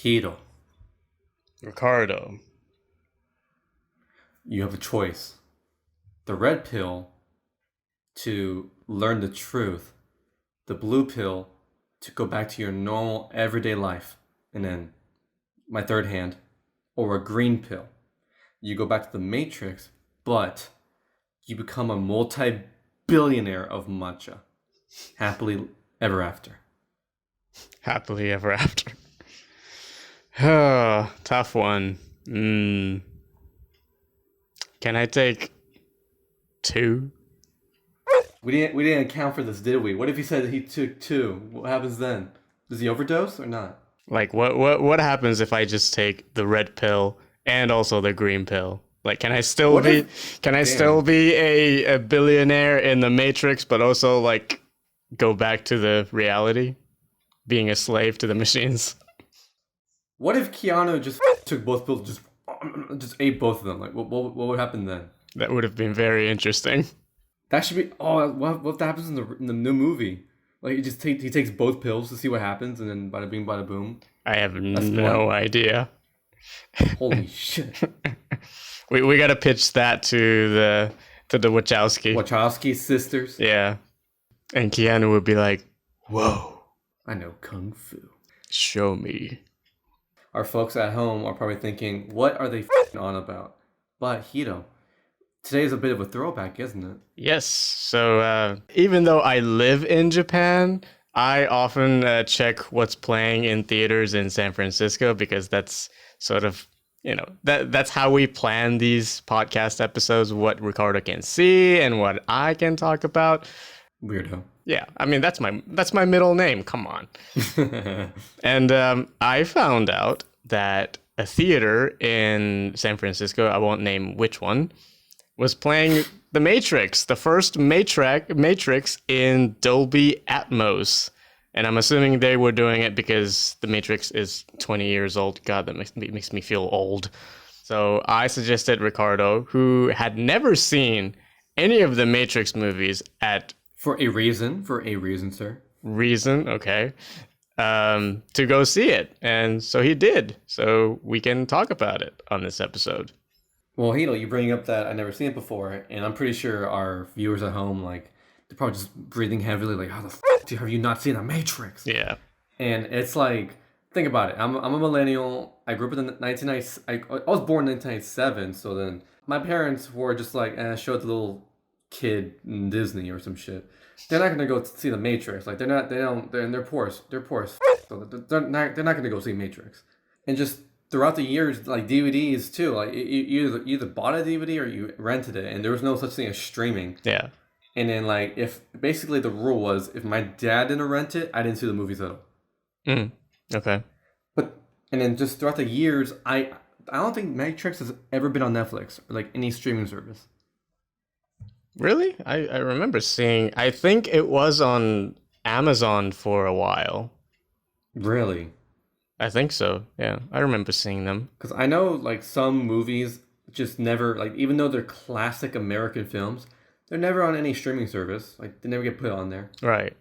Hito, Ricardo. you have a choice. The red pill to learn the truth, the blue pill to go back to your normal everyday life, and then my third hand, or a green pill. You go back to the Matrix, but you become a multi-billionaire of matcha. Happily ever after. Happily ever after. Oh, tough one. Can I take 2? We didn't account for this, did we? What if he said he took 2? What happens then? Does he overdose or not? Like, what happens if I just take the red pill and also the green pill? Like, can I still be a billionaire in the Matrix, but also like go back to the reality, being a slave to the machines? What if Keanu just took both pills, just ate both of them? Like, what would happen then? That would have been very interesting. That should be. Oh, what happens in the new movie? Like, he takes both pills to see what happens, and then bada bing, bada boom. I have no idea. Holy shit! We gotta pitch that to the Wachowski sisters. Yeah, and Keanu would be like, "Whoa, I know kung fu. Show me." Our folks at home are probably thinking, "What are they on about?" But Hito, today is a bit of a throwback, isn't it? Yes. So even though I live in Japan, I often check what's playing in theaters in San Francisco because that's sort of, that's how we plan these podcast episodes, what Ricardo can see and what I can talk about. Weirdo. Yeah, I mean, that's my middle name. Come on. And I found out that a theater in San Francisco, I won't name which one, was playing The Matrix, the first Matrix in Dolby Atmos. And I'm assuming they were doing it because The Matrix is 20 years old. God, that makes me feel old. So I suggested Ricardo, who had never seen any of the Matrix movies For a reason, sir. Okay. To go see it. And so he did. So we can talk about it on this episode. Well, Hito, you bring up that I've never seen it before, and I'm pretty sure our viewers at home, like, they're probably just breathing heavily, like, how the have you not seen The Matrix? Yeah. And it's like, think about it. I'm a millennial. I grew up in the 1990s. I was born in 1997, so then my parents were just like, show the little kid in Disney or some shit. They're not gonna go see The Matrix. Like, they're poor. They're poor as so they're not gonna go see Matrix. And just throughout the years, like DVDs too, like you either bought a DVD or you rented it, and there was no such thing as streaming. Yeah. And then like if basically the rule was if my dad didn't rent it, I didn't see the movies at all. Okay. And then just throughout the years, I don't think Matrix has ever been on Netflix or like any streaming service. Really? I remember seeing, I think it was on Amazon for a while. Really? I think so. Yeah, I remember seeing them. Because I know like some movies just never, like even though they're classic American films, they're never on any streaming service. Like they never get put on there. Right.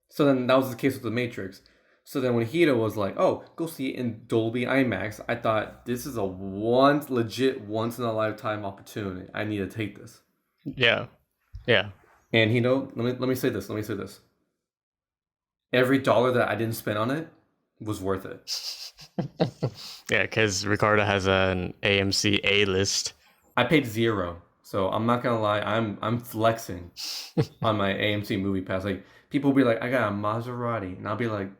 So then that was the case with The Matrix. So then when Hito was like, oh, go see it in Dolby IMAX, I thought this is a legit once in a lifetime opportunity. I need to take this. Yeah. Yeah. And Hito, let me say this. Every dollar that I didn't spend on it was worth it. Yeah, because Ricardo has an AMC A-list. I paid $0. So I'm not gonna lie, I'm flexing on my AMC movie pass. Like people will be like, I got a Maserati, and I'll be like,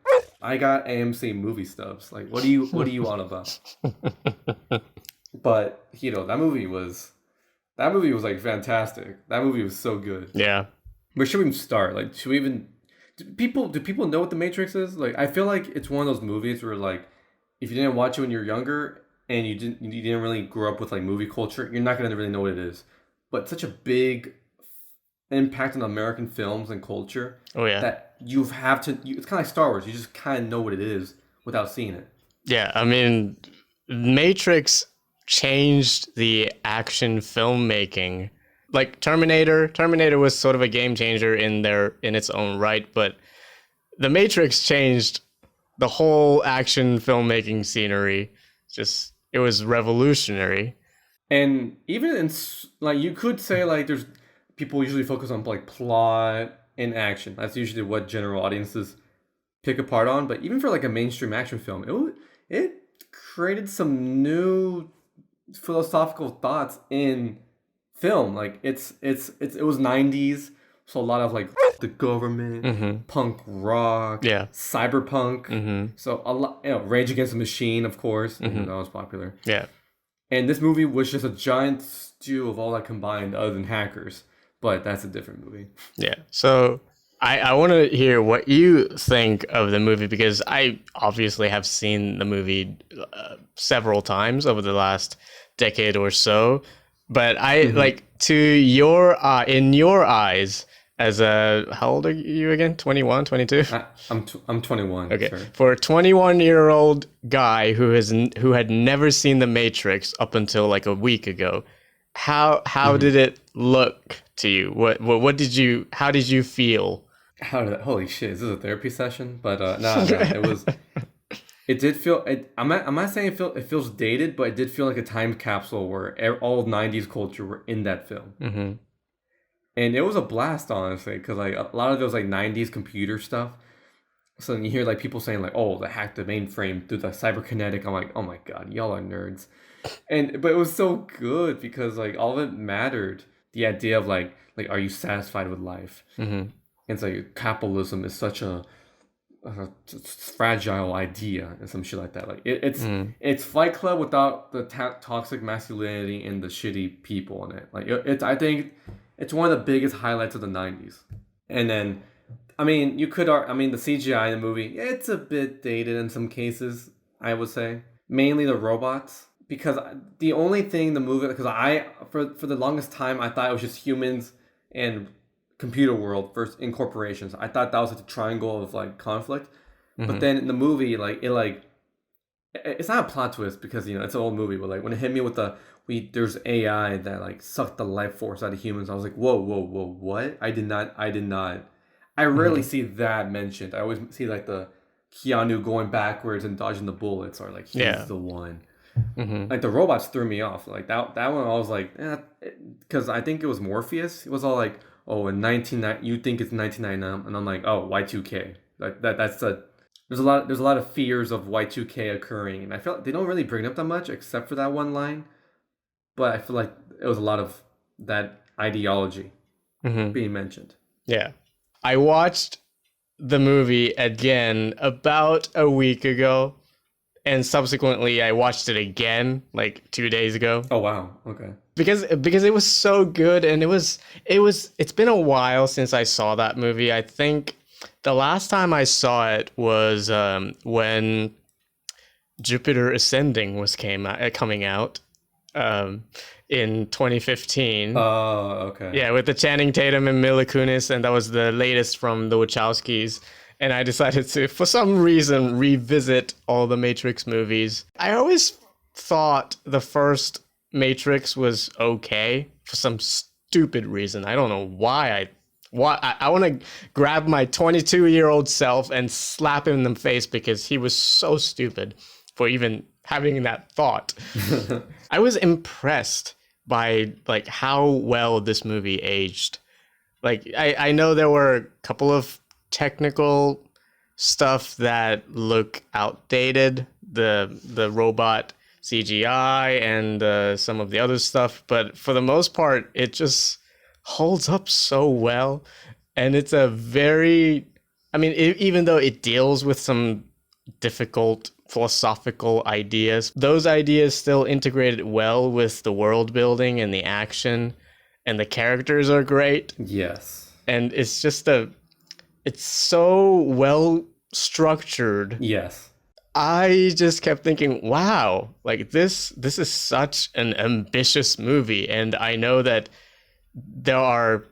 I got AMC movie stubs. Like, what do you on about? But Hito, that movie was like fantastic. That movie was so good. Yeah. Where should we even start? Like, should we even do people know what The Matrix is? Like, I feel like it's one of those movies where like if you didn't watch it when you're younger and you didn't really grow up with like movie culture, you're not gonna really know what it is. But such a big impact on American films and culture. Oh yeah. That it's kind of like Star Wars. You just kind of know what it is without seeing it. Yeah, I mean, Matrix changed the action filmmaking. Like Terminator was sort of a game changer in its own right, but The Matrix changed the whole action filmmaking scenery, just it was revolutionary. And even like you could say like there's people usually focus on like plot and action. That's usually what general audiences pick apart on. But even for like a mainstream action film, it created some new philosophical thoughts in film. Like it was 90s, so a lot of like the government, punk rock, Yeah. cyberpunk. So a lot, Rage Against the Machine, of course, that was popular. Yeah. And this movie was just a giant stew of all that combined, other than Hackers. But that's a different movie. Yeah. So I want to hear what you think of the movie, because I obviously have seen the movie several times over the last decade or so. But I like to your in your eyes as a, how old are you again? 21, 22? I'm 21. Okay. Sure. For a 21-year-old guy who had never seen The Matrix up until like a week ago, how did it look to you? What did you, how did you feel? Holy shit, is this a therapy session? But no, it did feel, I'm not saying it feels dated, but it did feel like a time capsule where all of 90s culture were in that film. And it was a blast, honestly, because like a lot of those like 90s computer stuff. So then you hear like people saying like, oh, they hacked the mainframe through the cyberkinetic. I'm like, oh my god, y'all are nerds. But it was so good because like all of it mattered. The idea of like are you satisfied with life? And it's like capitalism is such a fragile idea and some shit like that. Like it's Fight Club without the toxic masculinity and the shitty people in it. Like I think it's one of the biggest highlights of the 90s. And then, I mean, the CGI in the movie, it's a bit dated in some cases, I would say. Mainly the robots. Because the only thing the movie, because for the longest time, I thought it was just humans and computer world versus in corporations. I thought that was like the triangle of like conflict. But then in the movie, it's not a plot twist because, it's an old movie, but like when it hit me with there's AI that like sucked the life force out of humans. I was like, whoa, what? I did not. I rarely see that mentioned. I always see like the Keanu going backwards and dodging the bullets, or like he's the one. Like the robots threw me off. Like that one, I was like, because I think it was Morpheus. It was all like, oh, you think it's 1999, and I'm like, oh, Y2K. Like that's there's a lot of fears of Y2K occurring, and I feel like they don't really bring it up that much except for that one line. But I feel like it was a lot of that ideology being mentioned. Yeah. I watched the movie again about a week ago, and subsequently I watched it again like 2 days ago. Oh wow, okay. Because it was so good, and it's been a while since I saw that movie. I think the last time I saw it was when Jupiter Ascending was coming out. In 2015. Oh, okay. Yeah, with the Channing Tatum and Mila Kunis, and that was the latest from the Wachowskis. And I decided to, for some reason, revisit all the Matrix movies. I always thought the first Matrix was okay for some stupid reason. I don't know why. I want to grab my 22-year-old self and slap him in the face because he was so stupid for even having that thought. I was impressed by like how well this movie aged. Like I know there were a couple of technical stuff that look outdated, the robot CGI and some of the other stuff, but for the most part it just holds up so well. And it's a very, even though it deals with some difficult philosophical ideas, those ideas still integrated well with the world building and the action, and the characters are great. Yes. And it's just it's so well structured. Yes. I just kept thinking, wow, like this is such an ambitious movie. And I know that there are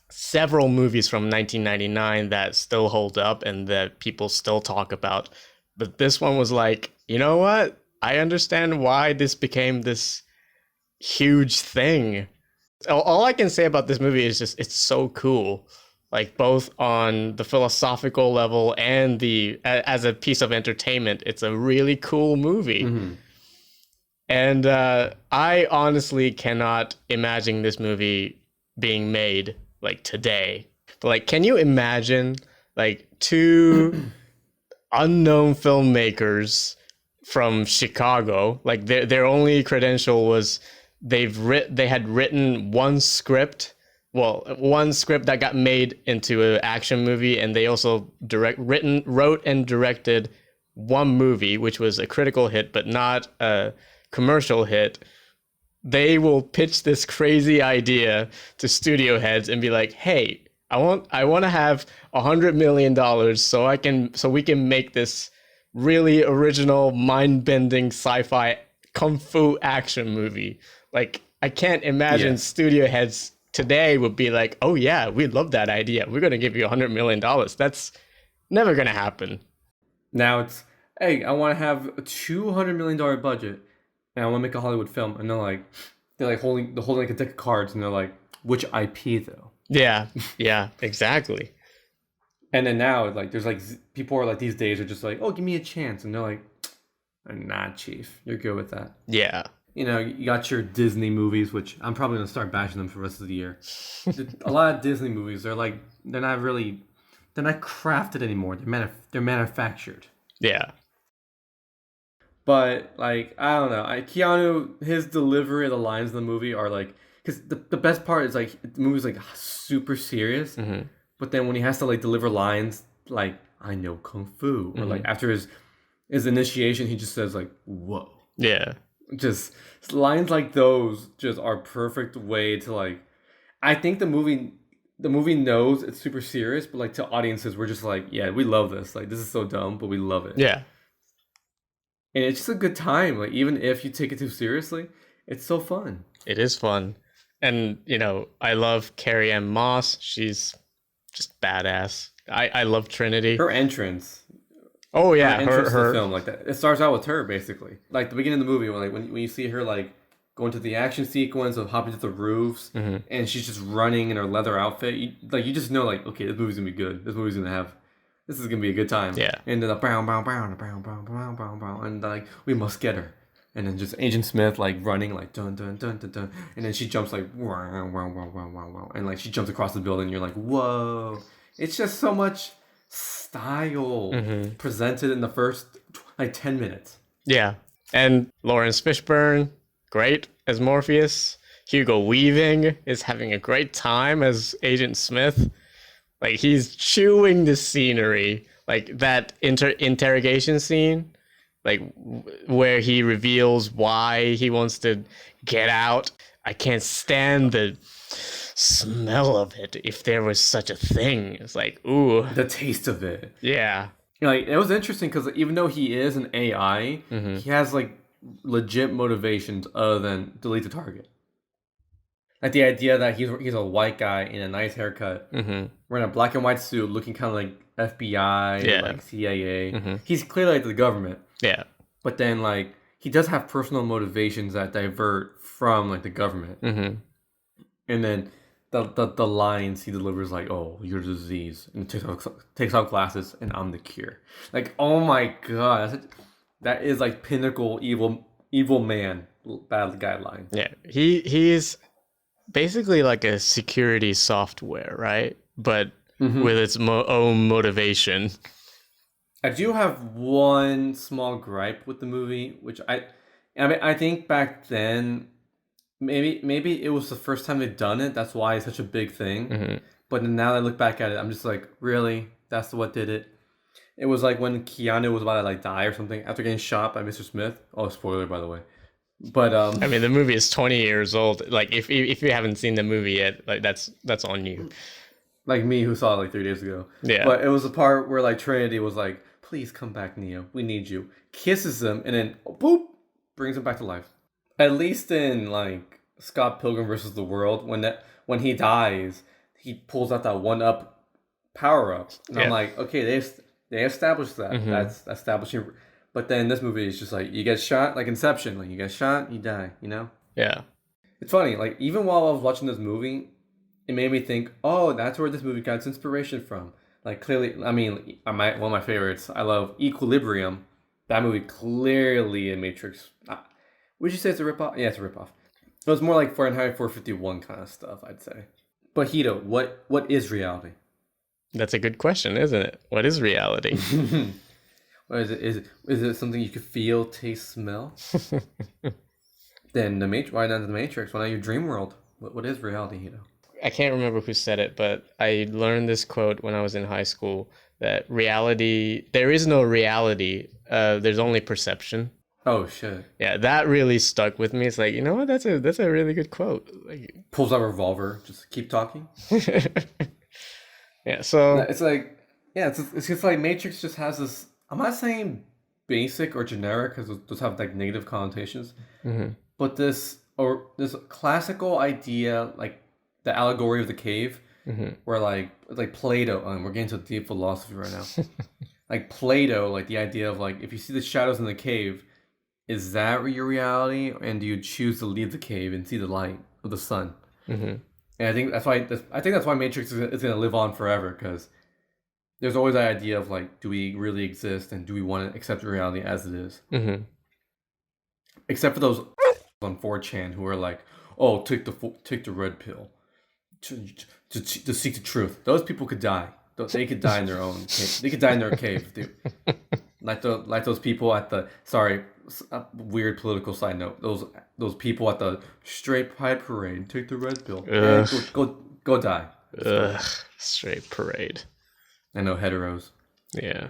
several movies from 1999 that still hold up and that people still talk about. But this one was like, you know what? I understand why this became this huge thing. All I can say about this movie is just, it's so cool. Like both on the philosophical level and as a piece of entertainment, it's a really cool movie. Hmm. And I honestly cannot imagine this movie being made like today. But like, can you imagine like two unknown filmmakers from Chicago? Like their only credential was they had written one script. Well, one script that got made into an action movie, and they also wrote and directed one movie, which was a critical hit, but not a commercial hit. They will pitch this crazy idea to studio heads and be like, "Hey, I want to have $100 million so we can make this really original, mind-bending sci-fi kung fu action movie." Like, I can't imagine Yeah. studio heads today would be like, "Oh yeah, we love that idea. We're gonna give you $100 million." That's never gonna happen. Now it's, hey, I want to have a $200 million budget, and I want to make a Hollywood film, and they're like holding like a deck of cards, and they're like, which IP though? Yeah, yeah, exactly. And then now, like, there's like people are like these days are just like, oh, give me a chance, and they're like, nah, chief, you're good with that. Yeah, You got your Disney movies, which I'm probably gonna start bashing them for the rest of the year. A lot of Disney movies, they're not really, they're not crafted anymore. They're manufactured. yeah, But like, I don't know, Keanu, his delivery of the lines in the movie are like, because the best part is like the movie's like super serious, but then when he has to like deliver lines like I know kung fu, or like after his initiation, he just says like whoa. yeah, Just lines like those just are perfect way to like. I think the movie knows it's super serious, but like to audiences, we're just like, yeah, we love this. Like this is so dumb, but we love it, yeah. and it's just a good time. Like even if you take it too seriously, it's so fun. It is fun. And, I love Carrie-Anne Moss. She's just badass. I love Trinity. Her entrance, Oh, her yeah. entrance to the Her. film, like that. It starts out with her basically, like the beginning of the movie when you see her like going to the action sequence of hopping to the roofs, and she's just running in her leather outfit. You just know like okay, this movie's gonna be good. This is gonna be a good time. Yeah. And then the brown, brown, brown, brown, brown, brown, brown, brown, and like we must get her. And then just Agent Smith like running like dun dun dun dun dun, and then she jumps like wow wow wow wow wow wow, and like she jumps across the building. And you're like whoa! It's just so much style presented in the first like 10 minutes. Yeah. And Lawrence Fishburne, great as Morpheus. Hugo Weaving is having a great time as Agent Smith. Like, he's chewing the scenery. Like, that interrogation scene, like, where he reveals why he wants to get out. I can't stand the smell of it, if there was such a thing. It's like, ooh. The taste of it. Yeah. Like it was interesting because even though he is an AI, he has like legit motivations other than delete the target. Like the idea that he's a white guy in a nice haircut, wearing a black and white suit, looking kind of like FBI, Yeah. like CIA. He's clearly like the government, Yeah. but then like he does have personal motivations that divert from like the government. And then the lines he delivers like, "Oh, you're the disease," and takes off glasses, and I'm the cure. Like, oh my god, that is like pinnacle evil man bad guy line. Yeah. He's basically like a security software, right? But with its own motivation. I do have one small gripe with the movie, which I think back then maybe it was the first time they've done it. That's why it's such a big thing. But now that I look back at it, I'm just like, really? That's what did it? It was like when Keanu was about to like die or something after getting shot by Mr. Smith. Oh, spoiler by the way. But I mean, the movie is 20 years old. Like, if you haven't seen the movie yet, like that's on you. like me who saw it like 3 days ago. Yeah. But it was the part where like Trinity was like, "Please come back, Neo. We need you." Kisses him and then boop brings him back to life. At least in like Scott Pilgrim versus the World, when he dies, he pulls out that 1-up power up, and I'm like, okay, they established that. That's establishing. But then this movie is just like you get shot, like Inception. Like you get shot, you die. Yeah. It's funny. Like even while I was watching this movie, it made me think, oh, that's where this movie got its inspiration from. Like clearly, I mean, one of my favorites. I love Equilibrium. That movie clearly a Matrix. Would you say it's a ripoff? Yeah, it's a ripoff. It was more like Fahrenheit 451 kind of stuff, I'd say. But Hito, what is reality? That's a good question, isn't it? What is reality? What is it? Is it something you could feel, taste, smell? Then why not the Matrix? Why not your dream world? What is reality, Hito? I can't remember who said it, but I learned this quote when I was in high school that there is no reality. There's only perception. Oh shit! Yeah, that really stuck with me. It's like, you know what? That's a really good quote. Like, pulls out a revolver, just keep talking. Yeah, so it's like, yeah, it's just like Matrix just has this. I'm not saying basic or generic because those have like negative connotations, but this classical idea, like the allegory of the cave, where like Plato, we're getting into deep philosophy right now. Like Plato, like the idea of like if you see the shadows in the cave, is that your reality, and do you choose to leave the cave and see the light of the sun? And I think that's why Matrix is going to live on forever, because there's always that idea of like, do we really exist, and do we want to accept reality as it is? Except for those on 4chan who are like, oh, take the red pill to seek the truth. Those people could die. They could die in their own cave. They could die in their cave, dude. Like those people at the weird political side note. Those people at the straight pride parade. Take the red pill. Yeah, go die. Ugh, straight parade. I know, heteros. Yeah.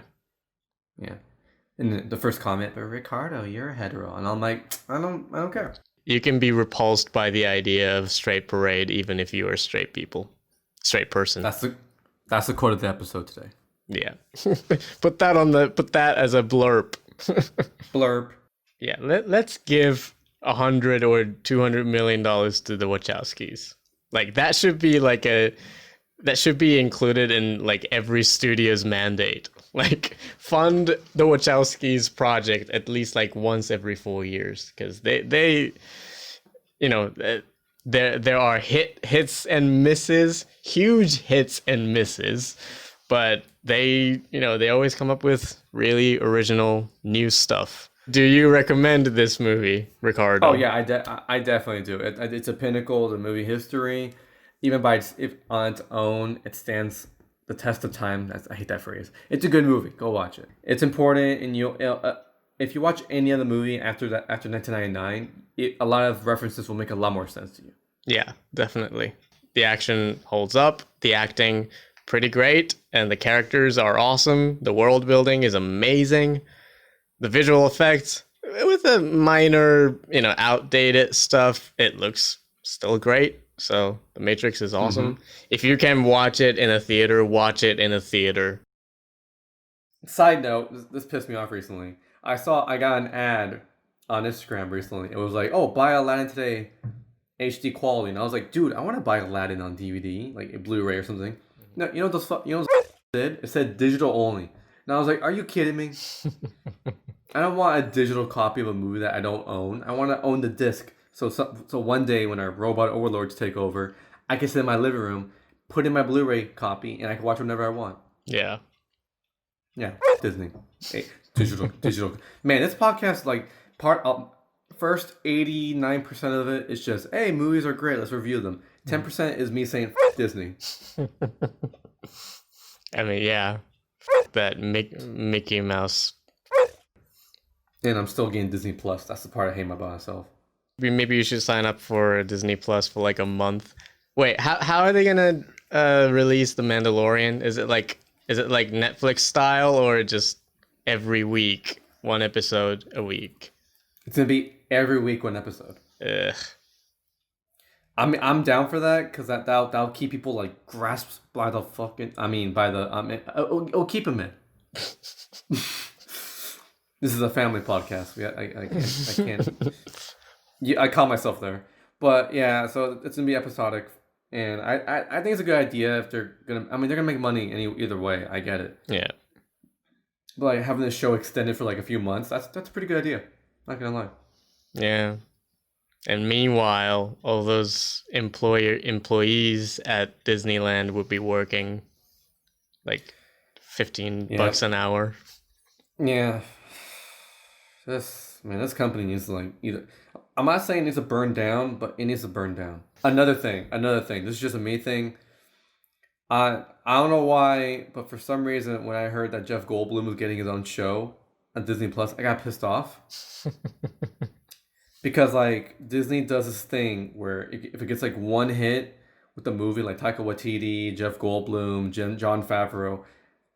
And the first comment, but Ricardo, you're a hetero, and I'm like, I don't care. You can be repulsed by the idea of straight parade even if you are straight person. That's the quote of the episode today. Yeah. Put that as a blurb. Blurb. Yeah, let's give $100 or $200 million to the Wachowskis. Like that should be included in like every studio's mandate. Like fund the Wachowskis project at least like once every 4 years, because they you know, there are hits and misses, huge hits and misses, but they always come up with really original new stuff. Do you recommend this movie, Ricardo? Oh yeah, I definitely do. It's a pinnacle of the movie history. Even on its own, it stands the test of time. I hate that phrase. It's a good movie. Go watch it. It's important, and if you watch any other movie after 1999, a lot of references will make a lot more sense to you. Yeah, definitely. The action holds up. The acting, pretty great, and the characters are awesome. The world building is amazing. The visual effects, with the minor, outdated stuff, it looks still great. So The Matrix is awesome. If you can watch it in a theater, watch it in a theater. Side note, this pissed me off recently. I got an ad on Instagram recently. It was like, oh, buy Aladdin today, HD quality. And I was like, dude, I want to buy Aladdin on DVD, like a Blu-ray or something. No, you know what did? It said digital only. And I was like, are you kidding me? I don't want a digital copy of a movie that I don't own. I want to own the disc. So one day when our robot overlords take over, I can sit in my living room, put in my Blu-ray copy, and I can watch whenever I want. Yeah. Yeah, Disney. Hey, digital. Man, this podcast, like, first 89% of it is just, hey, movies are great, let's review them. 10% is me saying, Disney. I mean, yeah. That Mickey Mouse. And I'm still getting Disney Plus. That's the part I hate about myself. Maybe you should sign up for Disney Plus for like a month. Wait, how are they gonna release The Mandalorian? Is it like Netflix style, or just every week, one episode a week? It's gonna be every week one episode. Ugh. I'm down for that, because that'll keep people like grasped by the fucking. It'll keep them in. This is a family podcast. I can't. Yeah, I call myself there, but yeah. So it's gonna be episodic, and I think it's a good idea if they're gonna. I mean, they're gonna make money either way. I get it. Yeah. But like having the show extended for like a few months, that's a pretty good idea. Not gonna lie. Yeah. And meanwhile, all those employees at Disneyland would be working like $15 an hour. Yeah. This company needs to like either. I'm not saying it needs to burn down, but it needs to burn down. Another thing. This is just a me thing. I don't know why, but for some reason, when I heard that Jeff Goldblum was getting his own show on Disney Plus, I got pissed off because like Disney does this thing where if it gets like one hit with the movie, like Taika Waititi, Jeff Goldblum, John Favreau,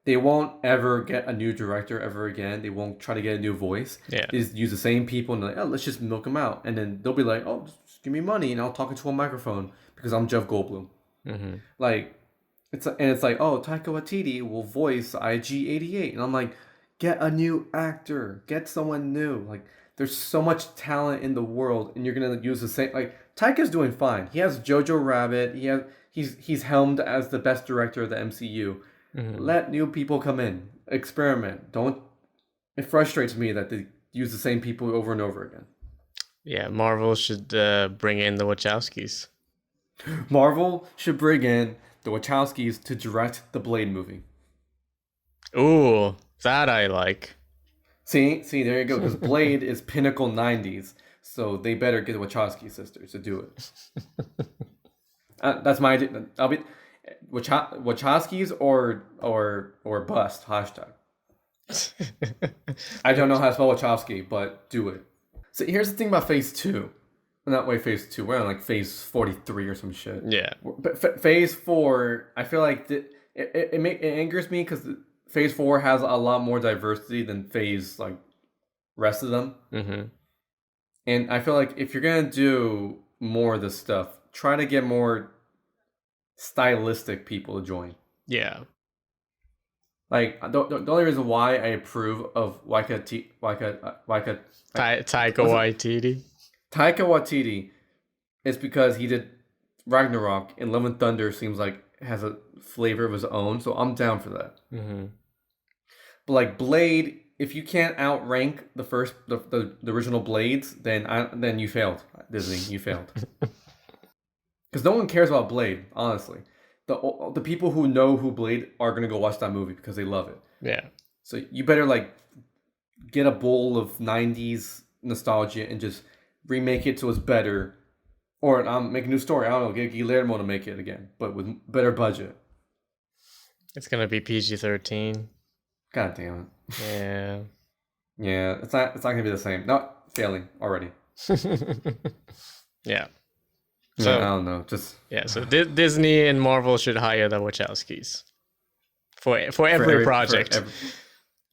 they won't ever get a new director ever again. They won't try to get a new voice. Yeah. They just use the same people and they're like, oh, let's just milk them out. And then they'll be like, oh, just give me money and I'll talk into a microphone because I'm Jeff Goldblum. Mm-hmm. Like, it's like, oh, Taika Waititi will voice IG-88. And I'm like, get a new actor. Get someone new. Like, there's so much talent in the world and you're going to use the same. Like, Taika's doing fine. He has Jojo Rabbit. He's helmed as the best director of the MCU. Mm-hmm. Let new people come in, experiment. Don't. It frustrates me that they use the same people over and over again. Yeah, Marvel should bring in the Wachowskis. Marvel should bring in the Wachowskis to direct the Blade movie. Ooh, that I like. See, there you go. Because Blade is pinnacle 90s, so they better get the Wachowski sisters to do it. That's my idea. I'll be. Wachowskis or bust hashtag. I don't know how to spell Wachowski, but do it. So here's the thing about phase 2. Not wait, phase 2. We're on like phase 43 or some shit. Yeah. But phase 4, I feel like it angers me because phase 4 has a lot more diversity than phase like rest of them. Mm-hmm. And I feel like if you're gonna do more of this stuff, try to get more stylistic people to join. Yeah. Like the only reason why I approve of Taika Waititi is because he did Ragnarok and Love and Thunder seems like has a flavor of his own, so I'm down for that. Mm-hmm. But like Blade, if you can't outrank the original Blades, then you failed, Disney. You failed. Because no one cares about Blade, honestly. The people who know who Blade are going to go watch that movie because they love it. Yeah. So you better like get a bowl of 90s nostalgia and just remake it so it's better. Or make a new story. I don't know. Get Guillermo to make it again, but with better budget. It's going to be PG-13. God damn it. Yeah. Yeah, it's not going to be the same. Not failing already. Yeah. So, I don't know. So Disney and Marvel should hire the Wachowskis for every project.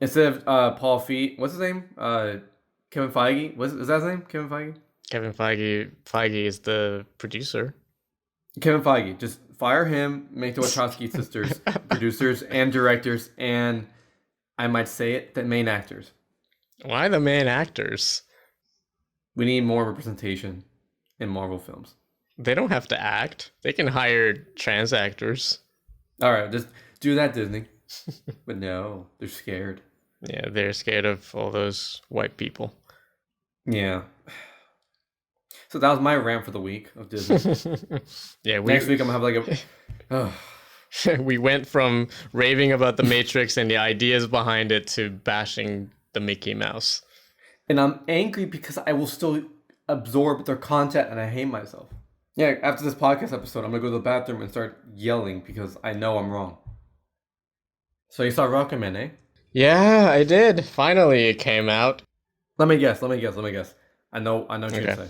Instead of Paul Feig, what's his name? Kevin Feige. Is that his name? Kevin Feige. Kevin Feige is the producer. Kevin Feige, just fire him. Make the Wachowski sisters producers and directors, and I might say it, the main actors. Why the main actors? We need more representation in Marvel films. They don't have to act. They can hire trans actors. All right, just do that, Disney. But no, they're scared. Yeah, they're scared of all those white people. Yeah. So that was my rant for the week of Disney. Yeah, next week I'm gonna have like a. We went from raving about the Matrix and the ideas behind it to bashing the Mickey Mouse. And I'm angry because I will still absorb their content and I hate myself. Yeah, after this podcast episode, I'm going to go to the bathroom and start yelling because I know I'm wrong. So you saw Rocketman, eh? Yeah, I did. Finally, it came out. Let me guess. I know what you're going to say.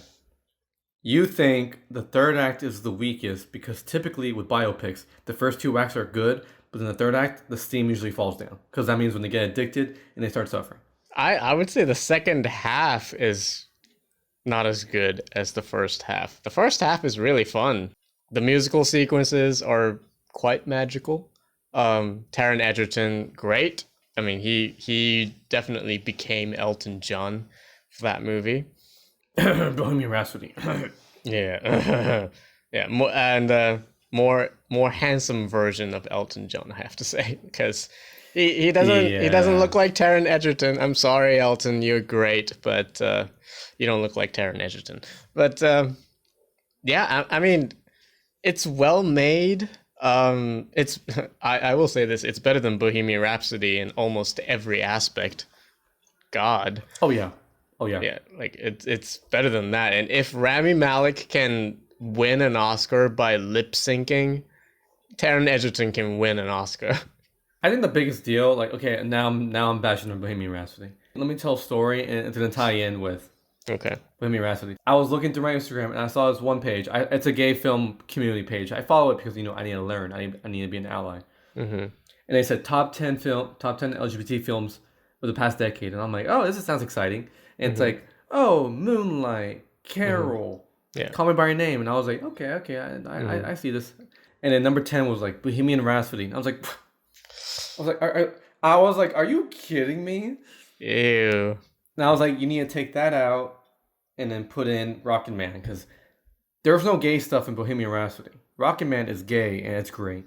You think the third act is the weakest because typically with biopics, the first 2 acts are good, but in the third act, the steam usually falls down. Because that means when they get addicted and they start suffering. I would say the second half is not as good as the first half. The first half is really fun. The musical sequences are quite magical. Taron Egerton, great. I mean, he definitely became Elton John for that movie. Bohemian Rhapsody. Yeah. Yeah, more handsome version of Elton John, I have to say, because He doesn't Yeah. look like Taron Egerton. I'm sorry, Elton, you're great, but you don't look like Taron Egerton. But yeah, I mean, it's well made. It's I will say this: it's better than Bohemian Rhapsody in almost every aspect. God, Oh yeah. Oh yeah. yeah, like it's better than that. And if Rami Malek can win an Oscar by lip syncing, Taron Egerton can win an Oscar. I think the biggest deal, like, okay, now I'm bashing on Bohemian Rhapsody. Let me tell a story, and it's gonna tie in with Okay. Bohemian Rhapsody. I was looking through my Instagram, and I saw this one page. It's a gay film community page. I follow it because I need to learn. I need to be an ally. Mm-hmm. And they said top 10 LGBT films of the past decade, and I'm like, oh, this sounds exciting. And it's Mm-hmm. like, oh, Moonlight, Mm-hmm. Carol, Yeah. Call Me by Your Name, and I was like, okay, okay, Mm-hmm. I see this. And then number 10 was like Bohemian Rhapsody. And I was like, I was like, are you kidding me? Ew. And I was like, you need to take that out and then put in Rocketman because there was no gay stuff in Bohemian Rhapsody. Rocketman is gay and it's great.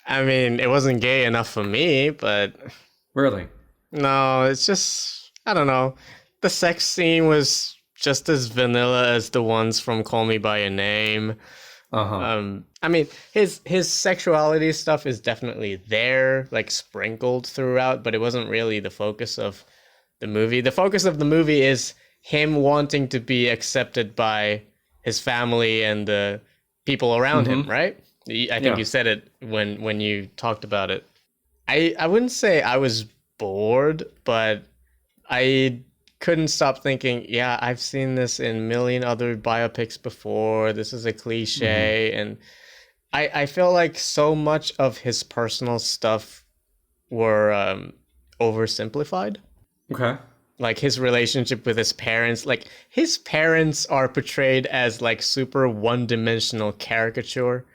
I mean, it wasn't gay enough for me, but Really. no, it's just I don't know. The sex scene was just as vanilla as the ones from Call Me by Your Name. Uh huh. I mean, his sexuality stuff is definitely there, like sprinkled throughout, but it wasn't really the focus of the movie. The focus of the movie is him wanting to be accepted by his family and the people around him, Mm-hmm. right? I think Yeah. you said it when you talked about it. I wouldn't say I was bored, but I couldn't stop thinking, yeah, I've seen this in a million other biopics before. This is a Mm-hmm. cliche. And I feel like so much of his personal stuff were oversimplified. Okay. Like his relationship with his parents, like his parents are portrayed as like super one-dimensional caricature.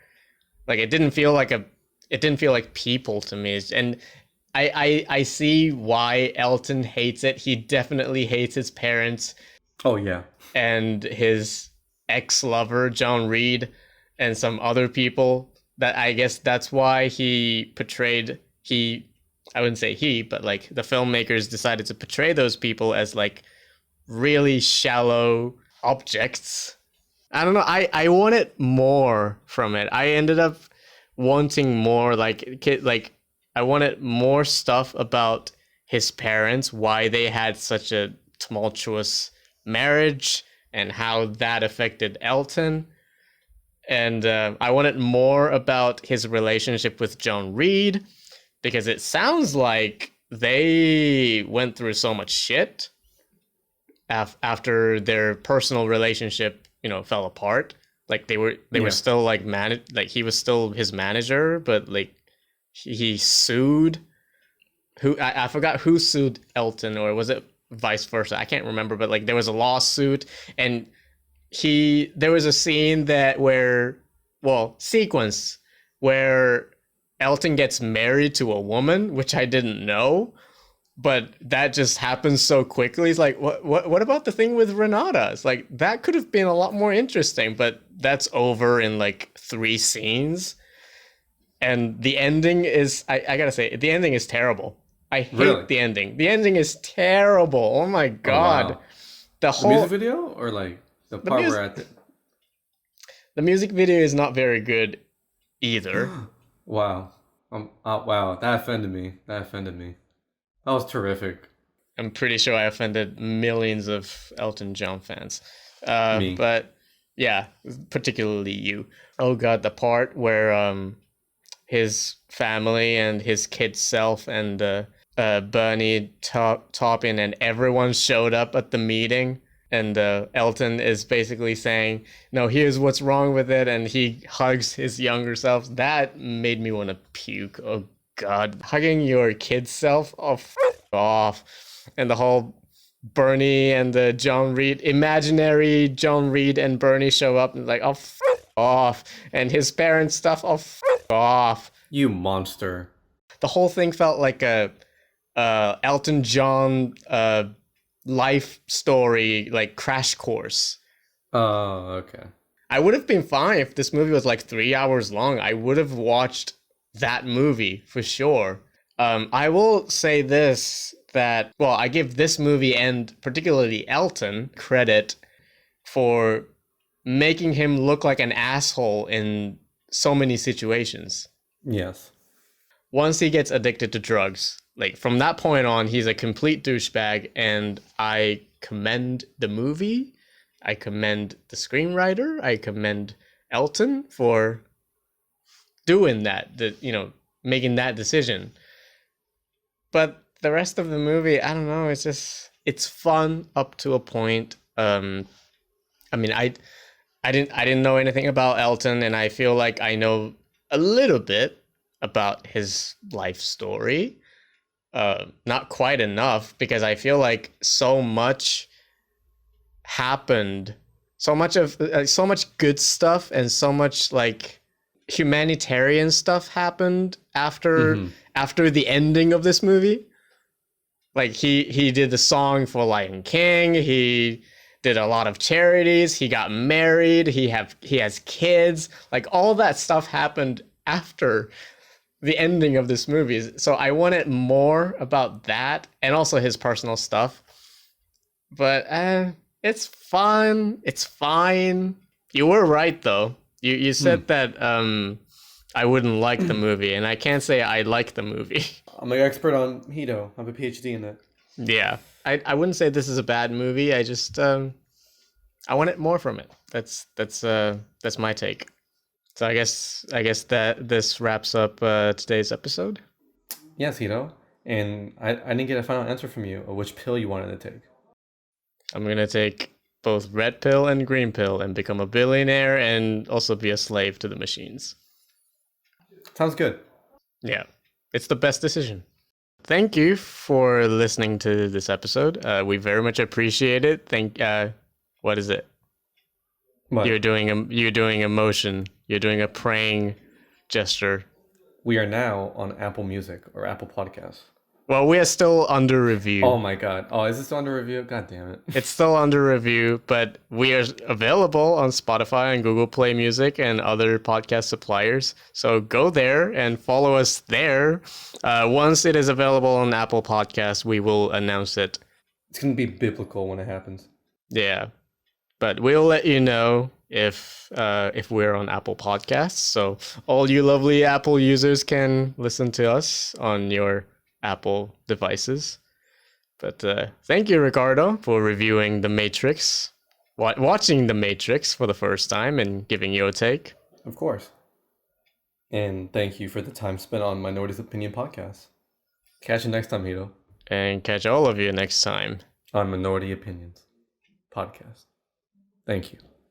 Like it didn't feel like people to me. And I see why Elton hates it. He definitely hates his parents Oh yeah. and his ex-lover John Reed and some other people. That I guess that's why he portrayed he I wouldn't say he, but like the filmmakers decided to portray those people as like really shallow objects. I don't know. I wanted more from it. I ended up wanting more like I wanted more stuff about his parents, why they had such a tumultuous marriage and how that affected Elton. And I wanted more about his relationship with John Reed because it sounds like they went through so much shit after their personal relationship, fell apart. Like they were Yeah. still like like he was still his manager, but like he sued who I forgot who sued Elton, or was it vice versa? I can't remember, but like there was a lawsuit, and there was a scene sequence where Elton gets married to a woman, which I didn't know, but that just happens so quickly. It's like, what about the thing with Renata? It's like that could have been a lot more interesting, but that's over in like 3 scenes. And the ending is, I gotta say, the ending is terrible. I hate Really. the ending. The ending is terrible. Oh my Oh god. wow. The The music whole video or like the the part where music at the the music video is not very good either. wow. Wow. That offended me. That offended me. That was terrific. I'm pretty sure I offended millions of Elton John fans. Me. But yeah, particularly you. Oh god, the part where his family and his kid self and Bernie Taupin and everyone showed up at the meeting. And Elton is basically saying, "No, here's what's wrong with it," and he hugs his younger self. That made me want to puke. Oh God, hugging your kid self, oh, off, and the whole Bernie and the John Reed, imaginary John Reed and Bernie show up and like, oh, off, and his parents stuff, oh, off. You monster. The whole thing felt like a Elton John life story, like crash course. Oh, okay. I would have been fine if this movie was like 3 hours long. I would have watched that movie for sure. I will say this, that, well, I give this movie and particularly Elton credit for making him look like an asshole in so many situations. Yes. Once he gets addicted to drugs, like from that point on, he's a complete douchebag, and I commend the movie. I commend the screenwriter. I commend Elton for doing that, making that decision. But the rest of the movie, I don't know, it's fun up to a point. I mean, I didn't know anything about Elton, and I feel like I know a little bit about his life story. Not quite enough, because I feel like so much happened, so much good stuff and so much like humanitarian stuff happened after the ending of this movie. Like he did the song for Lion King. He did a lot of charities. He got married. He has kids. Like all that stuff happened after the ending of this movie. So I wanted more about that and also his personal stuff. But it's fun. It's fine. You were right though. You said that I wouldn't like the movie, and I can't say I like the movie. I'm an expert on Hito. I have a PhD in it. Yeah. I wouldn't say this is a bad movie. I just I wanted more from it. That's my take. So I guess that this wraps up today's episode. Yes, Hito. And I didn't get a final answer from you of which pill you wanted to take. I'm going to take both red pill and green pill and become a billionaire and also be a slave to the machines. Sounds good. Yeah. It's the best decision. Thank you for listening to this episode. We very much appreciate it. What is it? What? You're doing a motion. You're doing a praying gesture. We are now on Apple Music or Apple Podcasts. Well, we are still under review. Oh my god. Oh, is this under review? God damn it. It's still under review, but we are available on Spotify and Google Play Music and other podcast suppliers. So go there and follow us there. Once it is available on Apple Podcasts, we will announce it. It's going to be biblical when it happens. Yeah. But we'll let you know if we're on Apple Podcasts. So all you lovely Apple users can listen to us on your Apple devices. But thank you, Ricardo, for reviewing The Matrix, watching The Matrix for the first time and giving your take. Of course. And thank you for the time spent on Minority's Opinion Podcast. Catch you next time, Hito. And catch all of you next time On Minority Opinions Podcast. Thank you.